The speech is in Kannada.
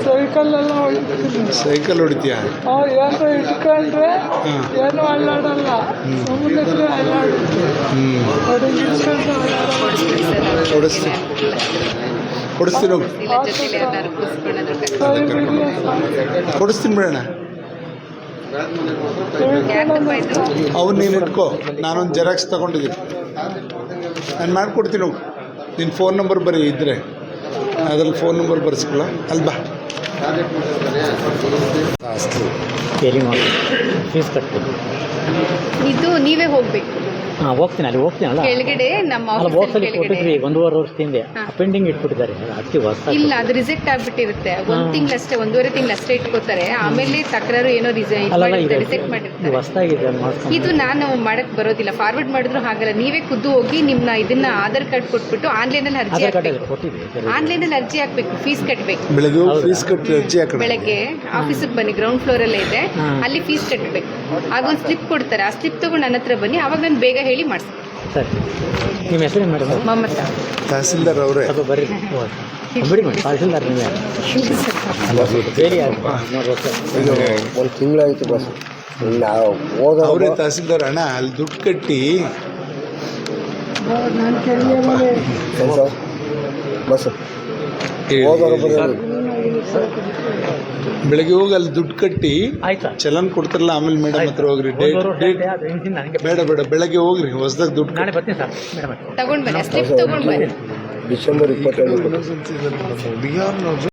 ಸೈಕಲ್ಲೆಲ್ಲ ಹೊಡಿತೀನಿ. ಸೈಕಲ್ ಹೊಡಿತೀಯ? ಏನಾರ ಇಟ್ಕೊಂಡ್ರೆ ಏನು ಅಳ್ಳಾಡಲ್ಲ, ಸುಮ್ಮನೆ ಅಳ್ಳಾಡುತ್ತೆ. ಇಸ್ಕೊಂಡು ಹೊಡಿಸ್ತೀನಿ ಕೊಡಿಸ್ತೀನಿ ಕೊಡಿಸ್ತೀನಿ ಬಿಡೋಣ. ಅವ್ನು ನೀನು ಇಟ್ಕೋ, ನಾನೊಂದು ಜೆರಾಕ್ಸ್ ತೊಗೊಂಡಿದ್ದೀನಿ, ನಾನು ಮಾಡಿಕೊಡ್ತೀನಿ. ಹೋಗು, ನಿನ್ನ ಫೋನ್ ನಂಬರ್ ಬರೀ ಇದ್ದರೆ ಅದ್ರಲ್ಲಿ ಫೋನ್ ನಂಬರ್ ಬರೆಸ್ಕೊಳ್ಳ. ಅಲ್ಬಾ ಫೀಸ್ ಕಟ್ಬೋದು. ಇದು ನೀವೇ ಹೋಗ್ಬೇಕು. ಹಾಂ ಹೋಗ್ತೀನಿ, ಅಲ್ಲಿ ಹೋಗ್ತೀನಲ್ಲ ಕೆಳಗಡೆ ನಮ್ಮ ಹೋಗ್ಸಲಿ ಕೊಟ್ಟಿದ್ವಿ 1.5 ವರ್ಷದಿಂದ ಪೆಂಡಿಂಗ್ ಇಟ್ಬಿಟ್ಟಿದ್ದಾರೆ. ಅದಕ್ಕೆ ಹೊಸ ಇಲ್ಲ, ಅದು ರಿಜೆಕ್ಟ್ ಆಗ್ಬಿಟ್ಟಿರುತ್ತೆ. 1 ತಿಂಗಳಷ್ಟೇ, 1.5 ತಿಂಗಳಷ್ಟೇ ಇಟ್ಕೋತಾರೆ. ಆಮೇಲೆ ತಕರಾರು ಏನೋ ರಿಜೆಕ್ಟ್ ಮಾಡಿರ್ತಾರೆ. ಹೊಸದಾಗಿದೆ ಇದು ನಾನು ಮಾಡಕ್ ಬರೋದಿಲ್ಲ, ಫಾರ್ವರ್ಡ್ ಮಾಡಿದ್ರು ಹಾಗಲ್ಲ. ನೀವೇ ಖುದ್ದು ಹೋಗಿ ನಿಮ್ನ ಇದನ್ನ ಆಧಾರ್ ಕಾರ್ಡ್ ಕೊಟ್ಬಿಟ್ಟು ಆನ್ಲೈನಲ್ಲಿ ಅರ್ಜಿ ಆನ್ಲೈನಲ್ಲಿ ಅರ್ಜಿ ಹಾಕ್ಬೇಕು. ಫೀಸ್ ಕಟ್ಟಬೇಕು. ಬೆಳಗ್ಗೆ ಆಫೀಸಿಗೆ ಬನ್ನಿ, ಗ್ರೌಂಡ್ ಫ್ಲೋರ್ ಅಲ್ಲೇ ಇದೆ, ಅಲ್ಲಿ ಫೀಸ್ ಕಟ್ಟಬೇಕು. ಆಗೊಂದು ಸ್ಲಿಪ್ ಕೊಡ್ತಾರೆ, ಆ ಸ್ಲಿಪ್ ತಗೊಂಡು ನನ್ನ ಹತ್ರ ಬನ್ನಿ, ಅವಾಗ ನಾನು ಬೇಗ ಹೇಳಿ ಮಾಡಿಸ್ತೀನಿ. ಸರಿ, ನಿಮ್ಮ ಹೆಸರು ಮೇಡಮ್? ಮಮತಾ. ತಹಸೀಲ್ದಾರ್ ಅವರೇ? ಸ್ವಲ್ಪ ಬರ್ರಿ ಬಿಡಿ ಮಾಡಿ. ತಹಸೀಲ್ದಾರ್ ನೀವೇ ಹೇಳಿ. 1 ತಿಂಗಳಾಯಿತು ಬಸ್. ಅವರೇ ತಹಸೀಲ್ದಾರ್. ಅಣ್ಣ ಅಲ್ಲಿ ದುಡ್ಡು ಕಟ್ಟಿ ಬಸ್ ಬೆಳಗ್ಗೆ ಹೋಗಿ ಅಲ್ಲಿ ದುಡ್ಡು ಕಟ್ಟಿ ಆಯ್ತಾ ಚಲನ್ ಕೊಡ್ತಾರಲ್ಲ, ಆಮೇಲೆ ಮೇಡಮ್ ಹತ್ರ ಹೋಗ್ರಿ. ಡೇಟ್ ಬೇಡ ಬೇಡ, ಬೆಳಗ್ಗೆ ಹೋಗ್ರಿ, ಹೊಸದಾಗ ದುಡ್ಡು. ನಾಳೆ ಬರ್ತೀನಿ ಸರ್. ಮೇಡಮ್ ತಗೊಂಡ್ ಬನ್ನಿ, ಸ್ಲಿಪ್ ತಗೊಂಡ್ ಬನ್ನಿ. ಡಿಸೆಂಬರ್ 25